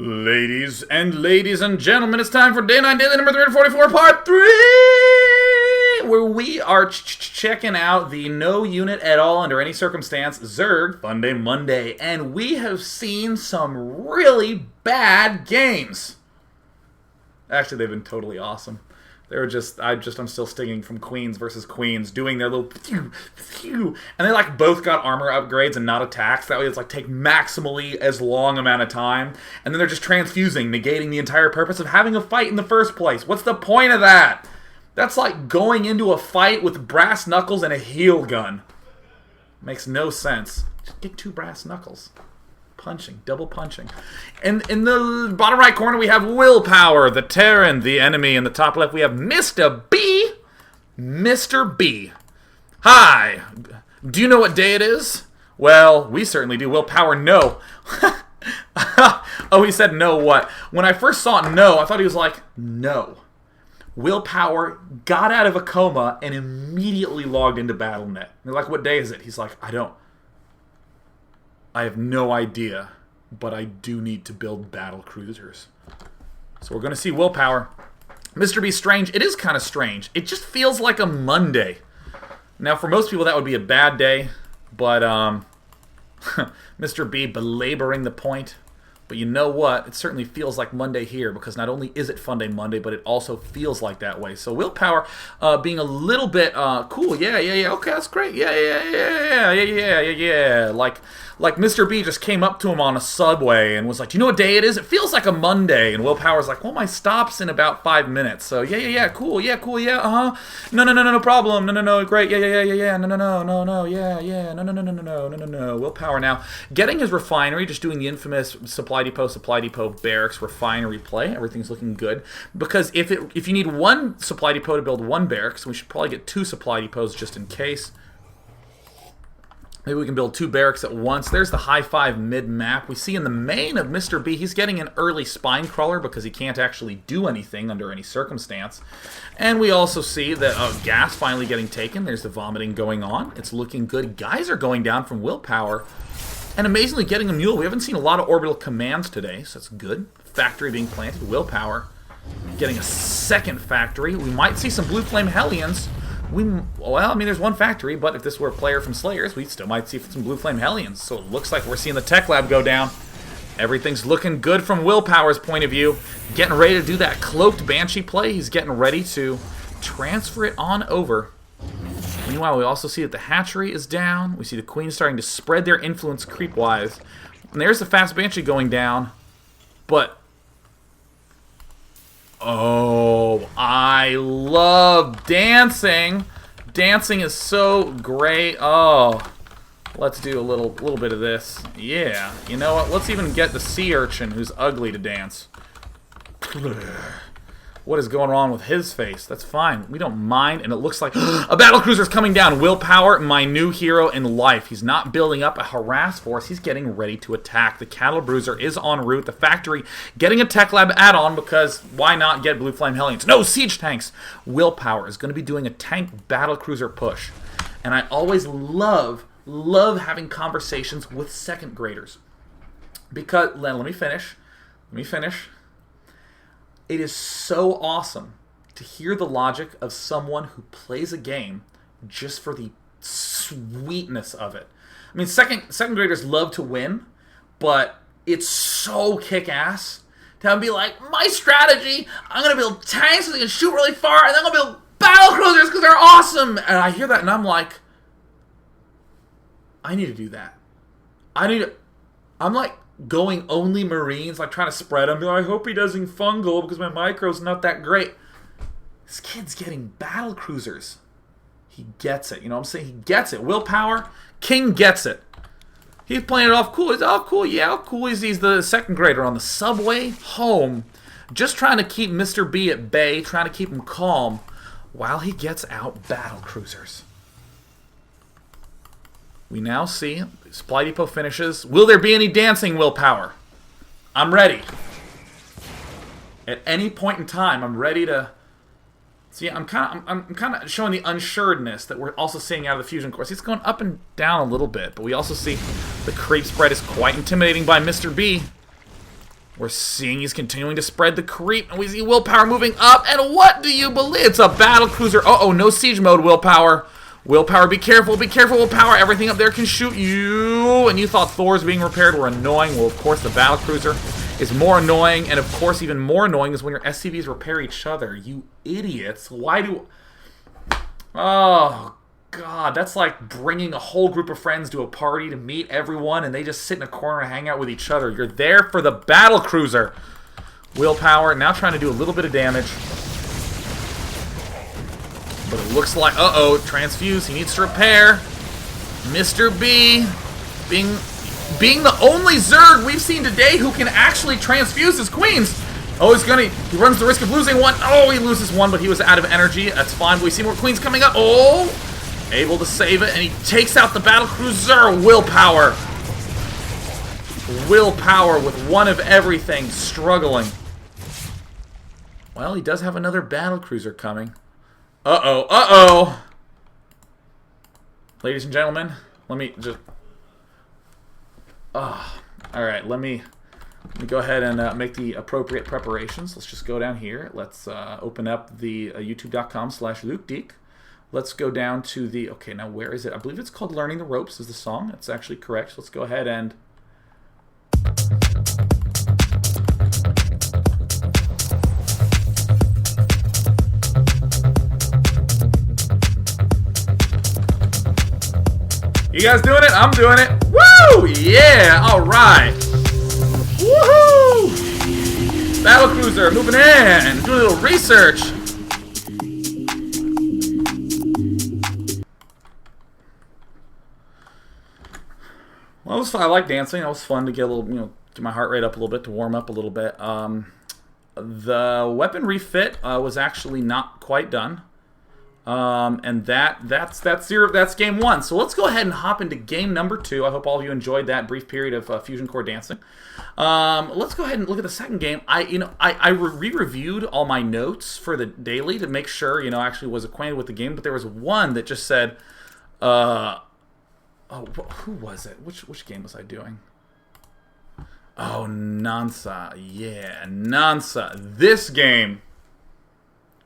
Ladies and gentlemen, it's time for Day 9 Daily number 344, Part 3, where we are checking out the no unit at all under any circumstance, Zerg, Funday Monday, and we have seen some really bad games. Actually, they've been totally awesome. They're I'm still stinging from Queens versus Queens, doing their little phew, and they like both got armor upgrades and not attacks. That way it's like take maximally as long amount of time, and then they're just transfusing, negating the entire purpose of having a fight in the first place. What's the point of that? That's like going into a fight with brass knuckles and a heal gun. Makes no sense. Just get two brass knuckles. Punching, double punching. And in the bottom right corner, we have Willpower, the Terran, the enemy. In the top left, we have Mr. B. Mr. B. Hi. Do you know what day it is? Well, we certainly do. Willpower, no. Oh, he said no what? When I first saw no, I thought he was like, no. Willpower got out of a coma and immediately logged into BattleNet. They're like, what day is it? He's like, I have no idea, but I do need to build battle cruisers. So we're going to see Willpower. Mr. B strange. It is kind of strange. It just feels like a Monday. Now, for most people, that would be a bad day, but Mr. B belaboring the point. But you know what? It certainly feels like Monday here, because not only is it Funday Monday, but it also feels like that way. So Willpower being a little bit cool. Yeah. Okay, that's great. Yeah. Like Mr. B just came up to him on a subway and was like, "Do you know what day it is? It feels like a Monday." And Willpower's like, "Well, my stop's in about 5 minutes." So yeah, cool, yeah, no problem, no, great, yeah, no, yeah, no. Willpower now getting his refinery, just doing the infamous supply depot, barracks, refinery play. Everything's looking good, because if you need one supply depot to build one barracks, we should probably get two supply depots just in case. Maybe we can build two barracks at once. There's the high five mid-map. We see in the main of Mr. B, he's getting an early spine crawler because he can't actually do anything under any circumstance. And we also see that gas finally getting taken. There's the vomiting going on. It's looking good. Guys are going down from Willpower. And amazingly getting a mule. We haven't seen a lot of orbital commands today, so that's good. Factory being planted. Willpower getting a second factory. We might see some Blue Flame Hellions. There's one factory, but if this were a player from Slayers, we still might see some Blue Flame Hellions. So it looks like we're seeing the Tech Lab go down. Everything's looking good from Willpower's point of view. Getting ready to do that Cloaked Banshee play. He's getting ready to transfer it on over. Meanwhile, we also see that the hatchery is down. We see the Queen starting to spread their influence creep-wise. And there's the Fast Banshee going down. But oh, I love dancing. Dancing is so great. Oh, let's do a little bit of this. Yeah, you know what? Let's even get the sea urchin who's ugly to dance. What is going on with his face? That's fine. We don't mind, and it looks like a battlecruiser is coming down. Willpower, my new hero in life. He's not building up a harass force. He's getting ready to attack. The cattle bruiser is en route. The factory getting a Tech Lab add-on because why not get Blue Flame Hellions? No, siege tanks. Willpower is going to be doing a tank battlecruiser push. And I always love having conversations with second graders. Because, let me finish. It is so awesome to hear the logic of someone who plays a game just for the sweetness of it. I mean, second graders love to win, but it's so kick-ass to be like, my strategy, I'm going to build tanks so they can shoot really far, and then I'm going to build battle cruisers because they're awesome! And I hear that, and I'm like, I need to do that. I'm like, going only Marines, like trying to spread them. I hope he doesn't fungal because my micro's not that great. This kid's getting battle cruisers. He gets it. You know what I'm saying? He gets it. Willpower, King gets it. He's playing it off cool. He's all cool. Yeah, how cool is he's the second grader on the subway home, just trying to keep Mr. B at bay, trying to keep him calm while he gets out battle cruisers. We now see supply depot finishes. Will there be any dancing, Willpower? I'm ready. At any point in time, I'm ready to. See, I'm kind of showing the unsuredness that we're also seeing out of the fusion course. It's going up and down a little bit, but we also see the creep spread is quite intimidating by Mr. B. We're seeing he's continuing to spread the creep, and we see Willpower moving up, and what do you believe? It's a battlecruiser. Uh-oh, no siege mode, Willpower. Willpower, be careful, Willpower. Everything up there can shoot you. And you thought Thors being repaired were annoying. Well, of course, the battlecruiser is more annoying, and of course, even more annoying is when your SCVs repair each other. You idiots. Why do... Oh, God, that's like bringing a whole group of friends to a party to meet everyone, and they just sit in a corner and hang out with each other. You're there for the battlecruiser. Willpower, now trying to do a little bit of damage. But it looks like, uh-oh, transfuse, he needs to repair. Mr. B, being the only Zerg we've seen today who can actually transfuse his queens. Oh, he runs the risk of losing one. Oh, he loses one, but he was out of energy. That's fine. We see more queens coming up. Oh, able to save it, and he takes out the battlecruiser. Willpower. Willpower with one of everything, struggling. Well, he does have another battlecruiser coming. Uh-oh, uh-oh. Ladies and gentlemen, let me just... Alright, let me go ahead and make the appropriate preparations. Let's just go down here. Let's open up the youtube.com/LukeDeek. Let's go down to the... Okay, now where is it? I believe it's called Learning the Ropes is the song. That's actually correct. So let's go ahead and... You guys doing it? I'm doing it. Woo! Yeah! Alright. Woohoo! Battlecruiser moving in. Doing a little research. Well, it was fun. I like dancing. It was fun to get a little, get my heart rate up a little bit, to warm up a little bit. The weapon refit was actually not quite done. And that's game one. So let's go ahead and hop into game number 2. I hope all of you enjoyed that brief period of Fusion Core dancing. Let's go ahead and look at the second game. I re-reviewed all my notes for the daily to make sure, I actually was acquainted with the game, but there was one that just said, who was it? Which game was I doing? Oh, Nansa. Yeah, Nansa. This game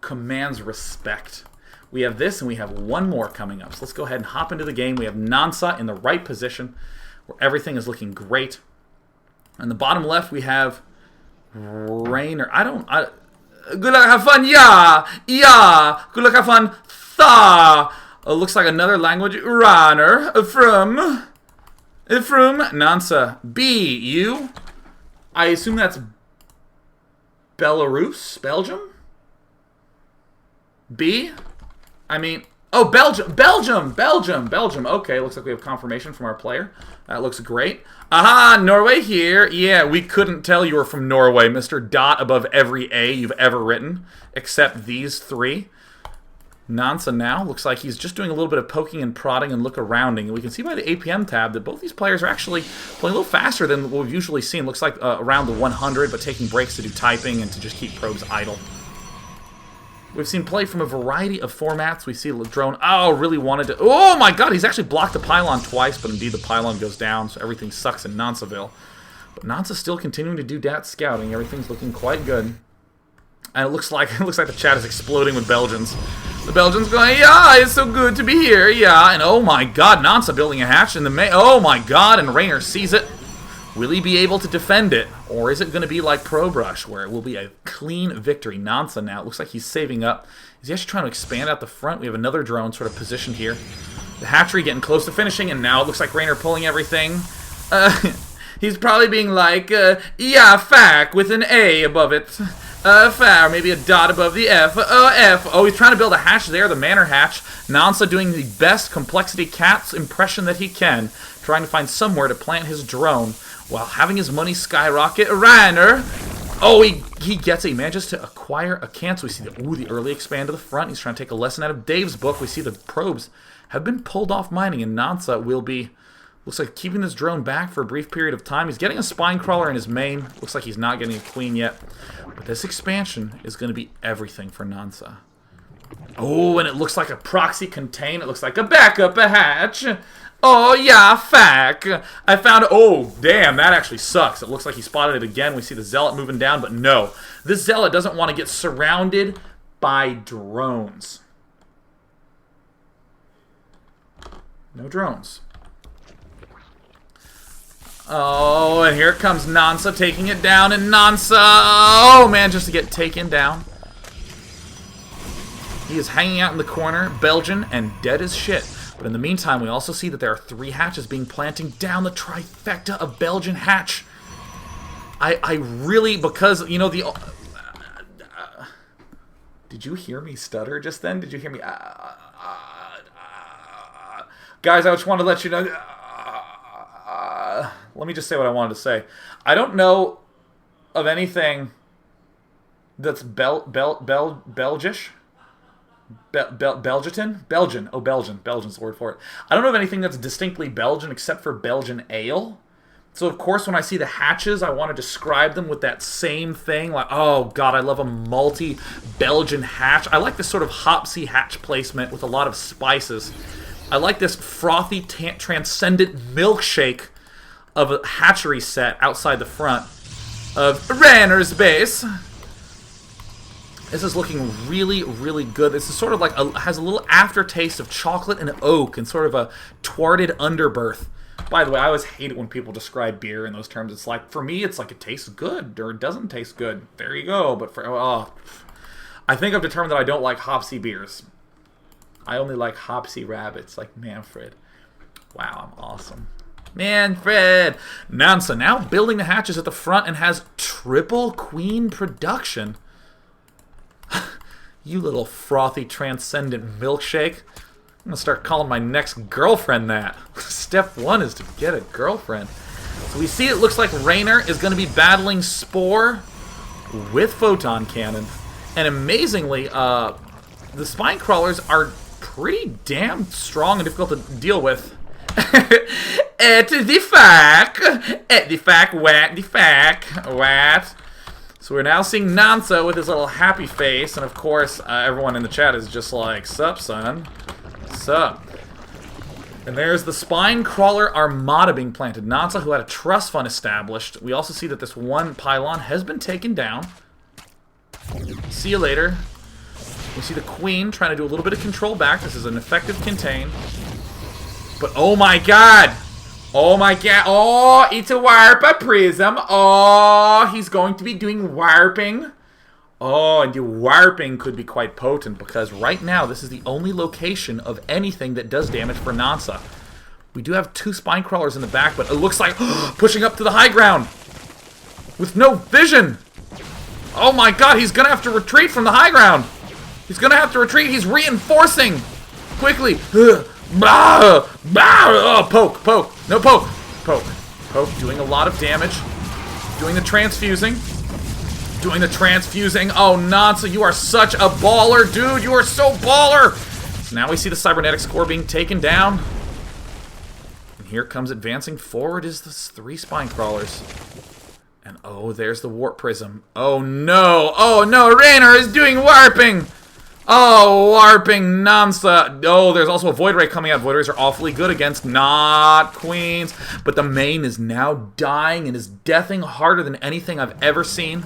commands respect. We have this, and we have one more coming up. So let's go ahead and hop into the game. We have Nansa in the right position, where everything is looking great. On the bottom left, we have Rainer. Good luck, have fun, yeah. Good luck, have fun, tha. Looks like another language. Rainer from Nansa. B, you. I assume that's Belarus, Belgium. B. Oh, Belgium. Okay, looks like we have confirmation from our player. That looks great. Aha, Norway here. Yeah, we couldn't tell you were from Norway, Mr. Dot above every A you've ever written, except these 3. Nansa now looks like he's just doing a little bit of poking and prodding and look-arounding. And we can see by the APM tab that both these players are actually playing a little faster than what we've usually seen. Looks like around the 100, but taking breaks to do typing and to just keep probes idle. We've seen play from a variety of formats. We see a drone. Oh, really wanted to... Oh, my God. He's actually blocked the pylon twice, but indeed the pylon goes down, so everything sucks in Nansaville. But Nansa's still continuing to do dat scouting. Everything's looking quite good. And it looks like the chat is exploding with Belgians. The Belgians going, yeah, it's so good to be here, yeah. And oh, my God, Nansa building a hatch in the... Oh, my God, and Rainer sees it. Will he be able to defend it? Or is it going to be like Pro Brush, where it will be a clean victory? Nansa now, it looks like he's saving up. Is he actually trying to expand out the front? We have another drone sort of positioned here. The hatchery getting close to finishing, and now it looks like Rainer pulling everything. He's probably being like, yeah, fac, with an A above it. Fa, or maybe a dot above the F. F. Oh, he's trying to build a hatch there, the manor hatch. Nansa doing the best complexity cat's impression that he can, trying to find somewhere to plant his drone while having his money skyrocket. Rainer! Oh, he gets it. He manages to acquire a cancel. We see the early expand to the front. He's trying to take a lesson out of Dave's book. We see the probes have been pulled off mining, and Nansa will be, looks like, keeping this drone back for a brief period of time. He's getting a spine crawler in his main. Looks like he's not getting a queen yet. But this expansion is going to be everything for Nansa. Oh, and it looks like a proxy contain. It looks like a backup, a hatch. Oh, yeah, fuck. I found... Oh, damn, that actually sucks. It looks like he spotted it again. We see the Zealot moving down, but no. This Zealot doesn't want to get surrounded by drones. No drones. Oh, and here comes Nansa taking it down, and Nansa... Oh, man, just to get taken down. He is hanging out in the corner, Belgian, and dead as shit. But in the meantime, we also see that there are 3 hatches being planted down the trifecta of Belgian hatch. I really, because, you know, the... did you hear me stutter just then? Did you hear me? Guys, I just wanted to let you know... let me just say what I wanted to say. I don't know of anything that's Belgish. Belgian? Belgian. Oh, Belgian. Belgian's the word for it. I don't know of anything that's distinctly Belgian except for Belgian ale. So, of course, when I see the hatches, I want to describe them with that same thing. Like, oh, God, I love a malty Belgian hatch. I like this sort of hopsy hatch placement with a lot of spices. I like this frothy, transcendent milkshake of a hatchery set outside the front of Rainer's base. This is looking really, really good. This is sort of like, has a little aftertaste of chocolate and oak and sort of a twarded underberth. By the way, I always hate it when people describe beer in those terms. It's like, for me, it's like it tastes good or it doesn't taste good. There you go. But for, I think I've determined that I don't like hopsy beers. I only like hopsy rabbits like Manfred. Wow, I'm awesome. Manfred! Nansa now building the hatches at the front and has triple queen production. You little frothy, transcendent milkshake. I'm going to start calling my next girlfriend that. Step 1 is to get a girlfriend. So we see it looks like Rainer is going to be battling Spore with Photon Cannon. And amazingly, the Spine Crawlers are pretty damn strong and difficult to deal with. Et the fuck! Et the fuck, what the fuck, what? So we're now seeing Nansa with his little happy face, and of course, everyone in the chat is just like, sup, son? Sup? And there's the Spine Crawler Armada being planted. Nansa, who had a trust fund established. We also see that this one pylon has been taken down. See you later. We see the Queen trying to do a little bit of control back. This is an effective contain. But oh my god! Oh my god. Oh, it's a warp prism. Oh, he's going to be doing warping. Oh, and the warping could be quite potent because right now this is the only location of anything that does damage for Nansa. We do have 2 Spine Crawlers in the back, but it looks like pushing up to the high ground with no vision. Oh my god, he's going to have to retreat from the high ground. He's going to have to retreat. He's reinforcing quickly. Bah! Bah! Oh, poke, poke. No, poke. Poke. Poke doing a lot of damage. Doing the transfusing. Doing the transfusing. Oh, Nansa, you are such a baller, dude. You are so baller. So now we see the cybernetics core being taken down. And here comes advancing forward is the 3 Spine Crawlers. And oh, there's the warp prism. Oh, no. Oh, no. Rainer is doing warping. Oh, warping Nansa. Oh, there's also a Void Ray coming out. Void Rays are awfully good against not queens. But the main is now dying and is deathing harder than anything I've ever seen.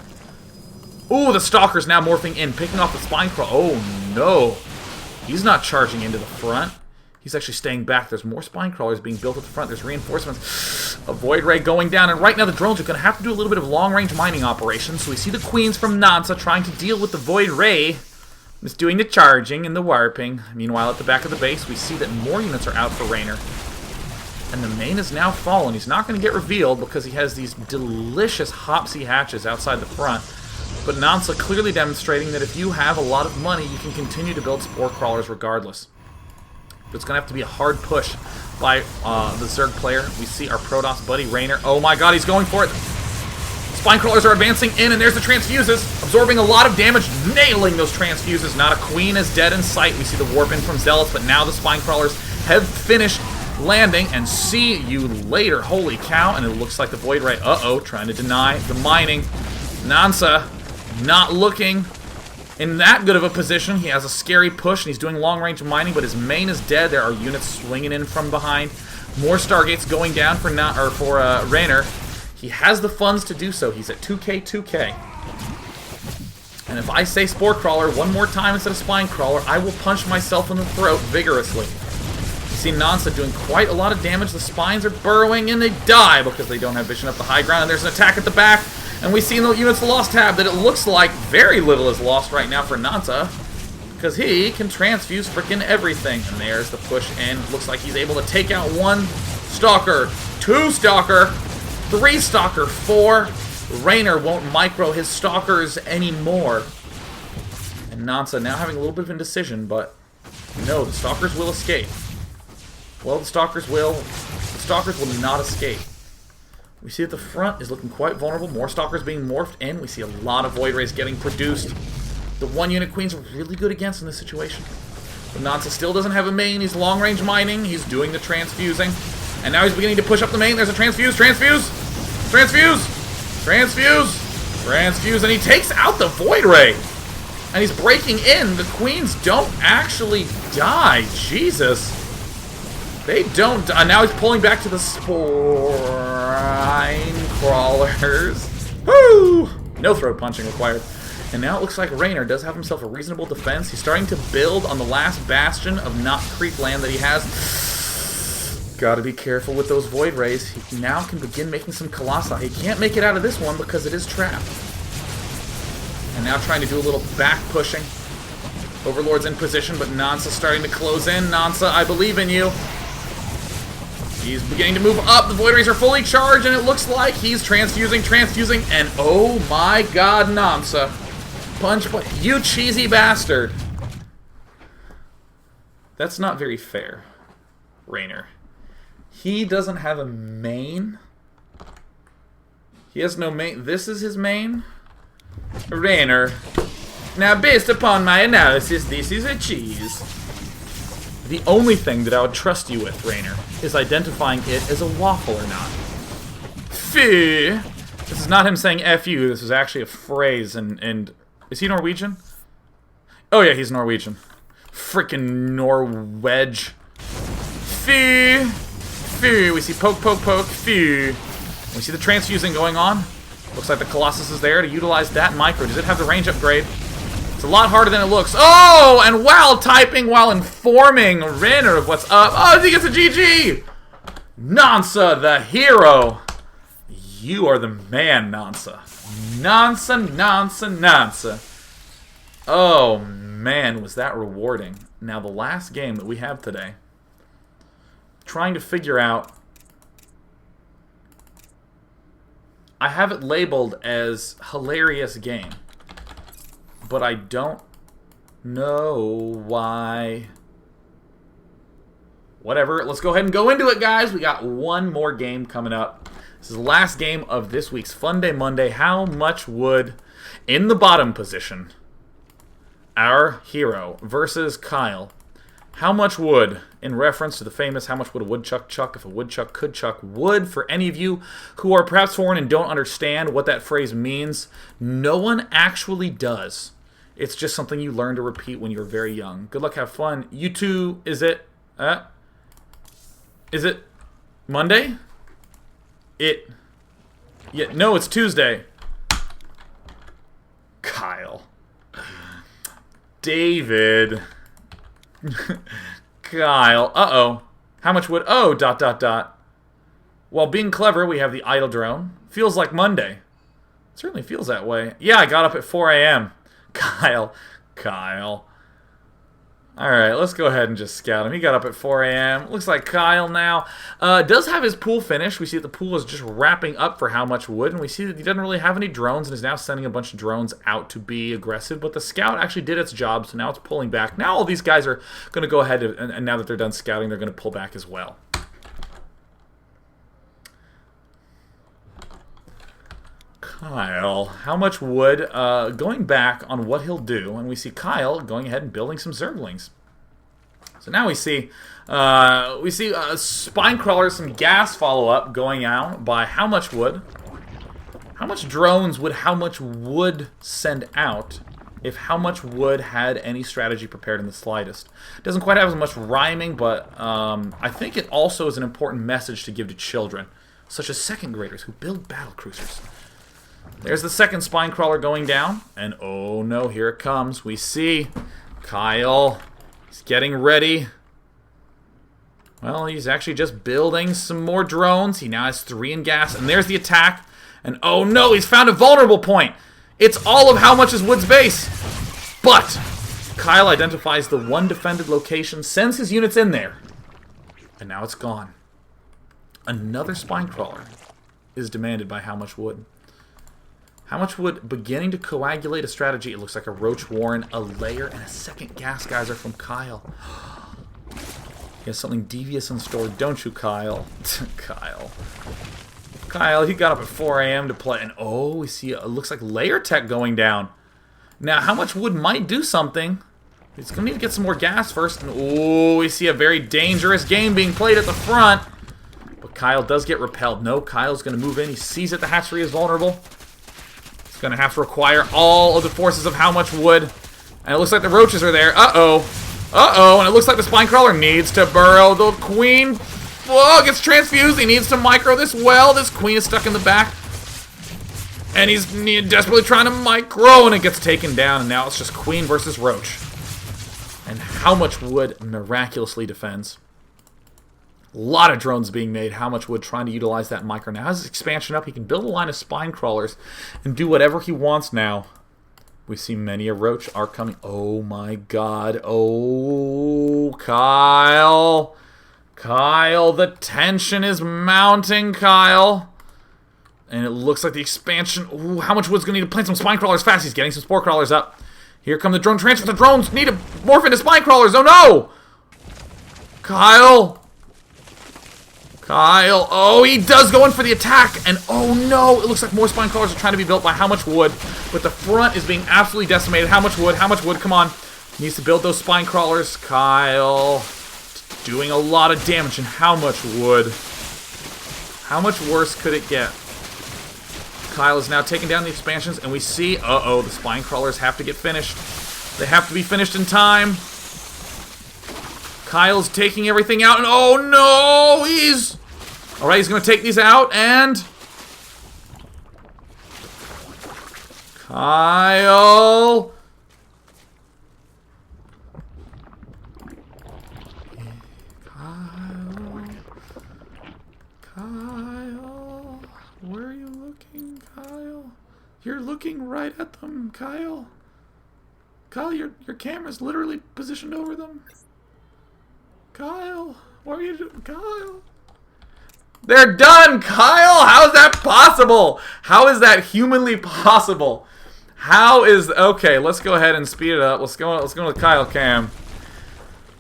Ooh, the Stalker's now morphing in, picking off the Spine Crawl. Oh, no. He's not charging into the front. He's actually staying back. There's more Spine Crawlers being built at the front. There's reinforcements. A Void Ray going down. And right now the drones are going to have to do a little bit of long-range mining operations. So we see the queens from Nansa trying to deal with the Void Ray. It's doing the charging and the warping. Meanwhile, at the back of the base, we see that more units are out for Rainer. And the main is now fallen. He's not going to get revealed because he has these delicious hopsy hatches outside the front. But Nansa clearly demonstrating that if you have a lot of money, you can continue to build Spore Crawlers regardless. But it's going to have to be a hard push by the Zerg player. We see our Protoss buddy, Rainer. Oh my god, he's going for it. Spine Crawlers are advancing in, and there's the transfuses. Absorbing a lot of damage, nailing those transfuses. Not a queen is dead in sight. We see the warp in from Zealots, but now the Spine Crawlers have finished landing, and see you later. Holy cow, and it looks like the Void Ray, uh-oh, trying to deny the mining. Nansa not looking in that good of a position. He has a scary push, and he's doing long-range mining, but his main is dead. There are units swinging in from behind. More Stargates going down for Raynor. He has the funds to do so. He's at 2k, 2k. And if I say Spore Crawler one more time instead of Spine Crawler, I will punch myself in the throat vigorously. You see Nansa doing quite a lot of damage. The Spines are burrowing and they die because they don't have vision up the high ground. And there's an attack at the back. And we see in the Units Lost tab that it looks like very little is lost right now for Nansa, because he can transfuse freaking everything. And there's the push in. Looks like he's able to take out 1 Stalker, 2 Stalker, 3 Stalker, 4. Raynor won't micro his Stalkers anymore. And Nansa now having a little bit of indecision, but no, the Stalkers will escape. Well, the Stalkers will not escape. We see that the front is looking quite vulnerable. More Stalkers being morphed in. We see a lot of Void Rays getting produced. The 1-unit Queens are really good against in this situation. But Nansa still doesn't have a main. He's long-range mining. He's doing the transfusing. And now he's beginning to push up the main. There's a transfuse, transfuse, transfuse, transfuse, transfuse. And he takes out the Void Ray. And he's breaking in. The Queens don't actually die. Jesus. They don't die. Now he's pulling back to the Spine Crawlers. Woo! No throat punching required. And now it looks like Raynor does have himself a reasonable defense. He's starting to build on the last bastion of not creep land that he has. Gotta be careful with those Void Rays. He now can begin making some Colossi. He can't make it out of this one because it is trapped. And now trying to do a little back pushing. Overlord's in position, but Nansa's starting to close in. Nansa, I believe in you. He's beginning to move up. The Void Rays are fully charged, and it looks like he's transfusing, and oh my god, Nansa. Punch, you cheesy bastard. That's not very fair, Raynor. He doesn't have a main. He has no main. This is his main? Raynor. Now, based upon my analysis, this is a cheese. The only thing that I would trust you with, Raynor, is identifying it as a waffle or not. Fy. This is not him saying F you, this is actually a phrase, and is he Norwegian? Oh yeah, he's Norwegian. Frickin' Norwedge. Fy. Fy. We see poke, poke, poke. Fy. We see the transfusing going on. Looks like the Colossus is there to utilize that micro. Does it have the range upgrade? It's a lot harder than it looks. Oh, and while typing, while informing Raynor of what's up. Oh, he gets a GG! Nansa, the hero. You are the man, Nansa. Nansa, Nansa, Nansa. Oh, man, was that rewarding. Now, the last game that we have today. Trying to figure out. I have it labeled as hilarious game. But I don't know why. Whatever. Let's go ahead and go into it, guys. We got one more game coming up. This is the last game of this week's Funday Monday. How much would, in the bottom position, our hero versus Kyle, how much would, in reference to the famous how much would a woodchuck chuck if a woodchuck could chuck wood, for any of you who are perhaps foreign and don't understand what that phrase means, no one actually does. It's just something you learn to repeat when you're very young. Good luck, have fun. You two, is it Monday? Yeah, no, it's Tuesday. Kyle. David. Kyle. Uh-oh. How much would... Oh, ... While being clever, we have the idle drone. Feels like Monday. It certainly feels that way. Yeah, I got up at 4 a.m. Kyle. Alright, let's go ahead and just scout him. He got up at 4 a.m. Looks like Kyle now does have his pool finished. We see that the pool is just wrapping up for how much wood, and we see that he doesn't really have any drones and is now sending a bunch of drones out to be aggressive, but the scout actually did its job, so now it's pulling back. Now all these guys are going to go ahead and now that they're done scouting, they're going to pull back as well. Kyle, how much wood, going back on what he'll do, and we see Kyle going ahead and building some Zerglings. So now we see Spine Crawler, some gas follow-up going out by how much wood. How much drones would how much wood send out if How Much Wood had any strategy prepared in the slightest. It doesn't quite have as much rhyming, but I think it also is an important message to give to children, such as second graders who build battle cruisers. There's the second spine crawler going down, and oh no, here it comes. We see Kyle. He's getting ready. Well, he's actually just building some more drones. He now has 3 in gas, and there's the attack. And oh no, he's found a vulnerable point. It's all of How Much is Wood's base. But Kyle identifies the one defended location, sends his units in there, and now it's gone. Another spine crawler is demanded by How Much Wood. How Much Wood beginning to coagulate a strategy. It looks like a Roach Warren, a Lair, and a second Gas Geyser from Kyle. He has something devious in store, don't you, Kyle? Kyle, he got up at 4 a.m. to play, and oh, we see it looks like Lair Tech going down. Now, How Much Wood might do something. He's going to need to get some more gas first. And oh, we see a very dangerous game being played at the front. But Kyle does get repelled. No, Kyle's going to move in. He sees that the hatchery is vulnerable. He's going to have to require all of the forces of How Much Wood. And it looks like the roaches are there. Uh-oh. Uh-oh. And it looks like the spine crawler needs to burrow. The queen gets transfused. He needs to micro this well. This queen is stuck in the back. And he's desperately trying to micro, and it gets taken down. And now it's just queen versus roach. And How Much Wood miraculously defends. A lot of drones being made. How Much Wood trying to utilize that micro. Now has his expansion up. He can build a line of spine crawlers and do whatever he wants now. We see many a roach are coming. Oh my god. Oh, Kyle. Kyle, the tension is mounting, Kyle. And it looks like the expansion. Ooh, How Much Wood's going to need to plant some spine crawlers fast. He's getting some spore crawlers up. Here come the drone transfer. The drones need to morph into spine crawlers. Oh no! Kyle. Kyle. Oh, he does go in for the attack. And oh no, it looks like more spine crawlers are trying to be built by How Much Wood. But the front is being absolutely decimated. How Much Wood? How Much Wood? Come on. He needs to build those spine crawlers. Kyle. Doing a lot of damage. And How Much Wood? How much worse could it get? Kyle is now taking down the expansions. And we see, uh-oh, the spine crawlers have to get finished. They have to be finished in time. Kyle's taking everything out, and oh no, he's... Alright, he's going to take these out, and... Kyle... Kyle... Where are you looking, Kyle? You're looking right at them, Kyle. Kyle, your camera's literally positioned over them. Kyle, what are you doing? Kyle. They're done, Kyle! How is that possible? How is that humanly possible? How is... Okay, let's go ahead and speed it up. Let's go to Kyle Cam.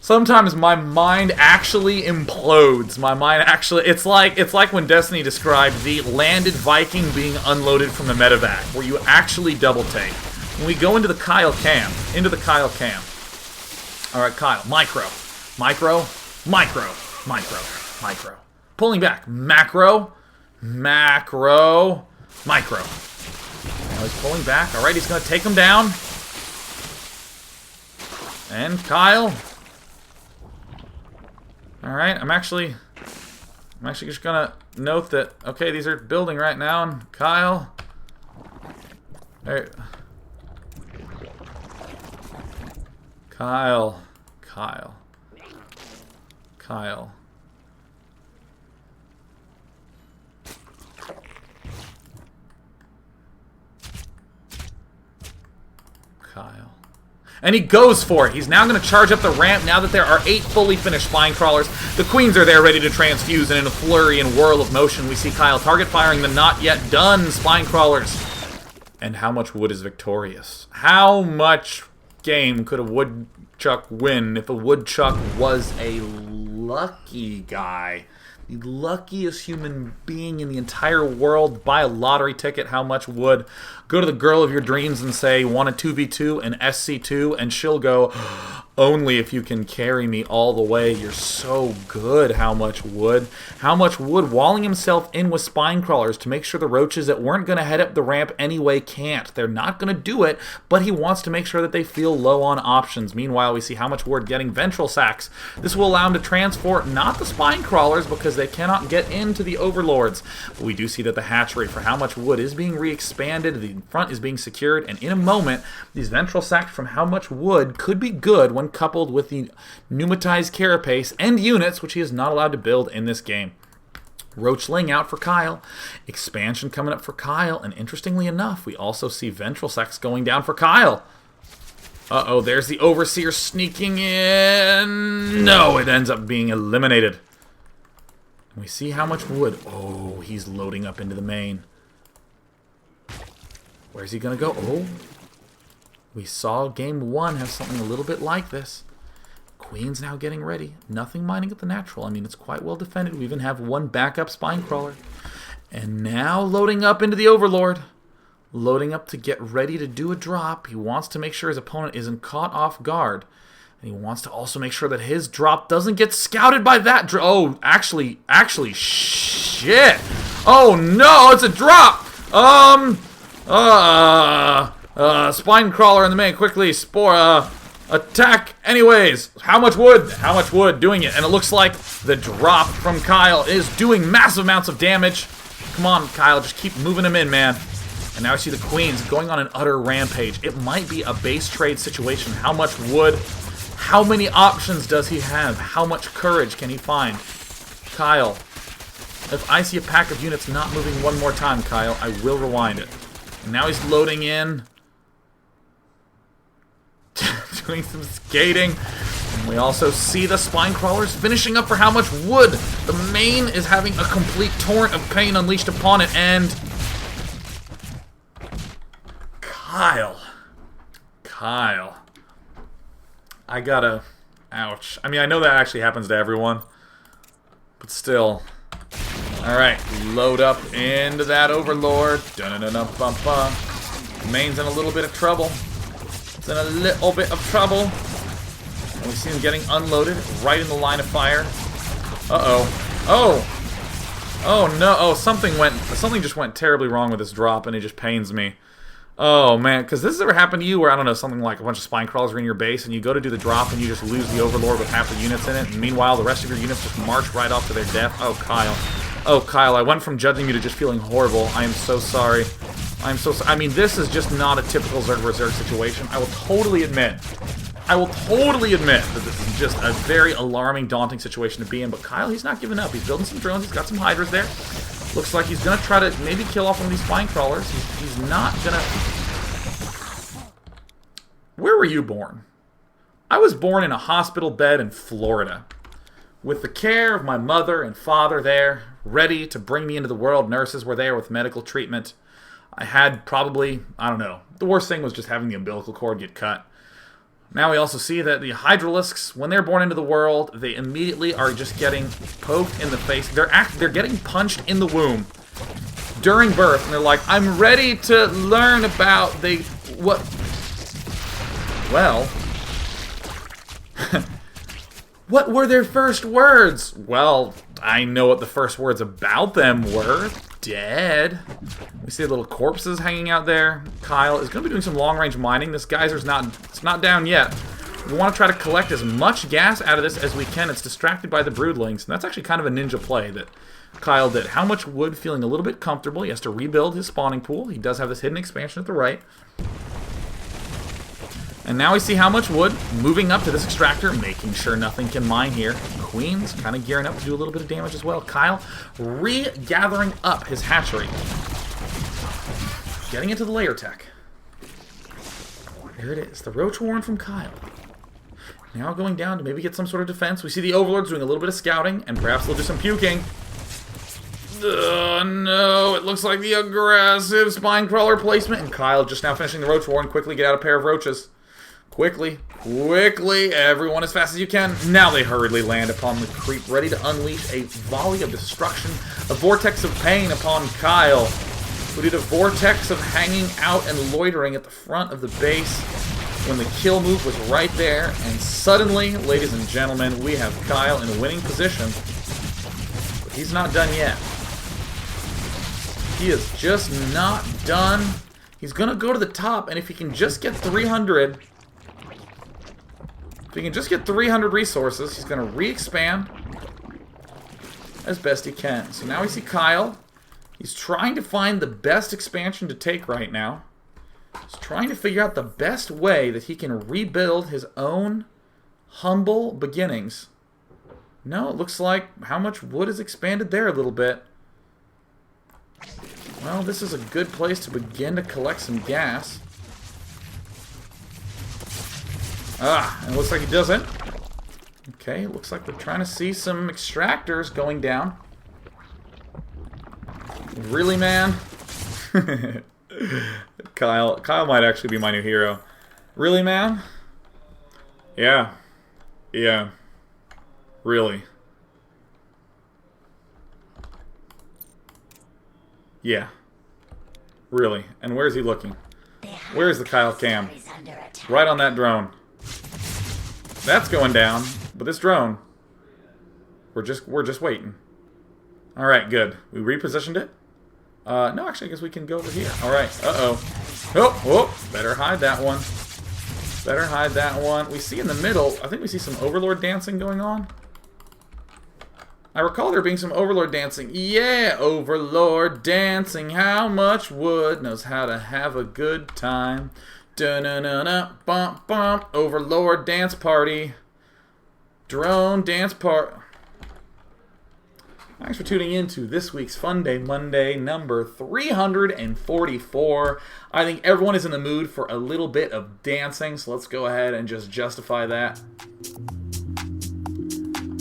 Sometimes my mind actually implodes. My mind actually... It's like when Destiny described the landed Viking being unloaded from the medevac, where you actually double take. When we go into the Kyle Cam. Alright, Kyle. Micro. Micro, micro, micro, micro. Pulling back. Macro, macro, micro. Now he's pulling back. All right, he's going to take him down. And Kyle. All right, I'm actually just going to note that, okay, these are building right now. And Kyle. There. Kyle. Kyle. Kyle. Kyle. And he goes for it. He's now going to charge up the ramp now that there are 8 fully finished spine crawlers. The queens are there ready to transfuse, and in a flurry and whirl of motion, we see Kyle target firing the not yet done spine crawlers. And How Much Wood is victorious? How much game could a woodchuck win if a woodchuck was a lucky guy? The luckiest human being in the entire world. Buy a lottery ticket. How Much Wood? Go to the girl of your dreams and say, want a 2v2 and SC2, and she'll go, Only if you can carry me all the way. You're so good. How much wood? How much wood? Walling himself in with spine crawlers to make sure the roaches that weren't going to head up the ramp anyway can't. They're not going to do it, but he wants to make sure that they feel low on options. Meanwhile, we see how much wood getting ventral sacks. This will allow him to transport not the spine crawlers because they cannot get into the overlords. But we do see that the hatchery for how much wood is being re-expanded. The front is being secured, and in a moment, these ventral sacks from how much wood could be good when coupled with the pneumatized carapace and units, which he is not allowed to build in this game. Roachling out for Kyle. Expansion coming up for Kyle. And interestingly enough, we also see ventral sacks going down for Kyle. Uh-oh, there's the Overseer sneaking in. No, it ends up being eliminated. And we see how much wood. Oh, he's loading up into the main. Where's he going to go? Oh. We saw game 1 have something a little bit like this. Queen's now getting ready. Nothing mining at the natural. I mean, it's quite well defended. We even have one backup spine crawler. And now loading up into the Overlord. Loading up to get ready to do a drop. He wants to make sure his opponent isn't caught off guard. And he wants to also make sure that his drop doesn't get scouted by that drop. Oh, actually, shit. Oh, no, it's a drop. Spine crawler in the main, quickly, spore, attack, anyways. How much wood? How much wood doing it? And it looks like the drop from Kyle is doing massive amounts of damage. Come on, Kyle, just keep moving him in, man. And now I see the Queens going on an utter rampage. It might be a base trade situation. How much wood? How many options does he have? How much courage can he find? Kyle, if I see a pack of units not moving one more time, Kyle, I will rewind it. And now he's loading in. Doing some skating. And we also see the spine crawlers finishing up for how much wood. The main is having a complete torrent of pain unleashed upon it. And Kyle. I gotta... Ouch. I mean, I know that actually happens to everyone. But still. Alright, load up into that Overlord. Dun-dun-dun-dun-bum-bum. Main's in a little bit of trouble. It's in a little bit of trouble. And we see him getting unloaded right in the line of fire. Uh-oh. Oh, no. Oh, something just went terribly wrong with this drop, and it just pains me. Oh, man, because this has ever happened to you where, I don't know, something like a bunch of spine crawlers are in your base, and you go to do the drop, and you just lose the Overlord with half the units in it, and meanwhile, the rest of your units just march right off to their death. Oh, Kyle. Oh, Kyle, I went from judging you to just feeling horrible. I am so sorry. I mean, this is just not a typical Zerg vs. Zerg situation. I will totally admit that this is just a very alarming, daunting situation to be in. But Kyle, he's not giving up. He's building some drones. He's got some hydras there. Looks like he's going to try to maybe kill off one of these spine crawlers. He's not going to... Where were you born? I was born in a hospital bed in Florida, with the care of my mother and father there, ready to bring me into the world. Nurses were there with medical treatment. I had probably, I don't know, the worst thing was just having the umbilical cord get cut. Now we also see that the Hydralisks, when they're born into the world, they immediately are just getting poked in the face. They're getting punched in the womb during birth, and they're like, I'm ready to learn about what... Well... What were their first words? Well, I know what the first words about them were. Dead. We see little corpses hanging out there. Kyle is going to be doing some long-range mining. This geyser's not down yet. We want to try to collect as much gas out of this as we can. It's distracted by the broodlings, and that's actually kind of a ninja play that Kyle did. How much wood? Feeling a little bit comfortable. He has to rebuild his spawning pool. He does have this hidden expansion at the right. And now we see how much wood moving up to this extractor, making sure nothing can mine here. Queen's kind of gearing up to do a little bit of damage as well. Kyle regathering up his hatchery. Getting into the layer tech. There it is, the Roach Warren from Kyle. Now going down to maybe get some sort of defense. We see the Overlords doing a little bit of scouting, and perhaps they'll do some puking. No, it looks like the aggressive spine crawler placement. And Kyle just now finishing the Roach Warren. Quickly get out a pair of roaches. Quickly, everyone as fast as you can. Now they hurriedly land upon the creep, ready to unleash a volley of destruction, a vortex of pain upon Kyle, who did a vortex of hanging out and loitering at the front of the base. when the kill move was right there, and suddenly, ladies and gentlemen, we have Kyle in a winning position. But he's not done yet. He is just not done. He's going to go to the top, and if he can just get 300... If he can just get 300 resources, he's going to re-expand as best he can. So now we see Kyle. He's trying to find the best expansion to take right now. He's trying to figure out the best way that he can rebuild his own humble beginnings. No, it looks like how much wood is expanded there a little bit. Well, this is a good place to begin to collect some gas. And it looks like he doesn't. Okay, looks like we're trying to see some extractors going down. Really, man? Kyle might actually be my new hero. Really, man? Yeah. Yeah. Really. Yeah. Really. And where's he looking? Where's the Kyle cam? Right on that drone. That's going down, but this drone, we're just waiting. All right, good. We repositioned it. No, actually, I guess we can go over here. All right. Uh-oh. Oh, better hide that one. Better hide that one. We see in the middle, I think we see some Overlord dancing going on. I recall there being some Overlord dancing. Yeah, Overlord dancing. How much wood knows how to have a good time? Da-na-na-na, bump, bump. Overlord dance party. Drone dance part. Thanks for tuning in to this week's Funday Monday, number 344. I think everyone is in the mood for a little bit of dancing, so let's go ahead and just justify that.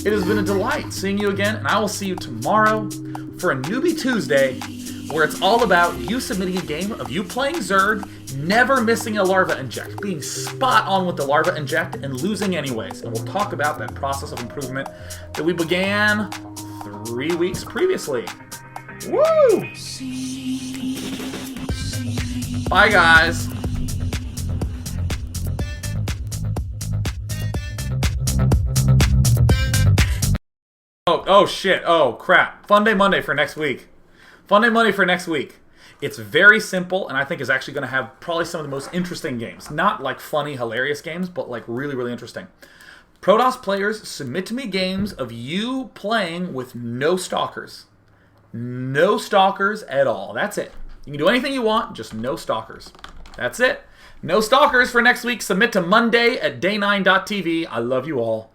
It has been a delight seeing you again, and I will see you tomorrow for a Newbie Tuesday, where it's all about you submitting a game of you playing Zerg, never missing a larva inject, being spot on with the larva inject, and losing anyways. And we'll talk about that process of improvement that we began 3 weeks previously. Woo! Bye, guys. Oh shit. Oh, crap. Funday Monday for next week. Funday Monday for next week. It's very simple, and I think is actually going to have probably some of the most interesting games. Not like funny, hilarious games, but like really, really interesting. Protoss players, submit to me games of you playing with no stalkers. No stalkers at all. That's it. You can do anything you want, just no stalkers. That's it. No stalkers for next week. Submit to Monday at day9.tv. I love you all.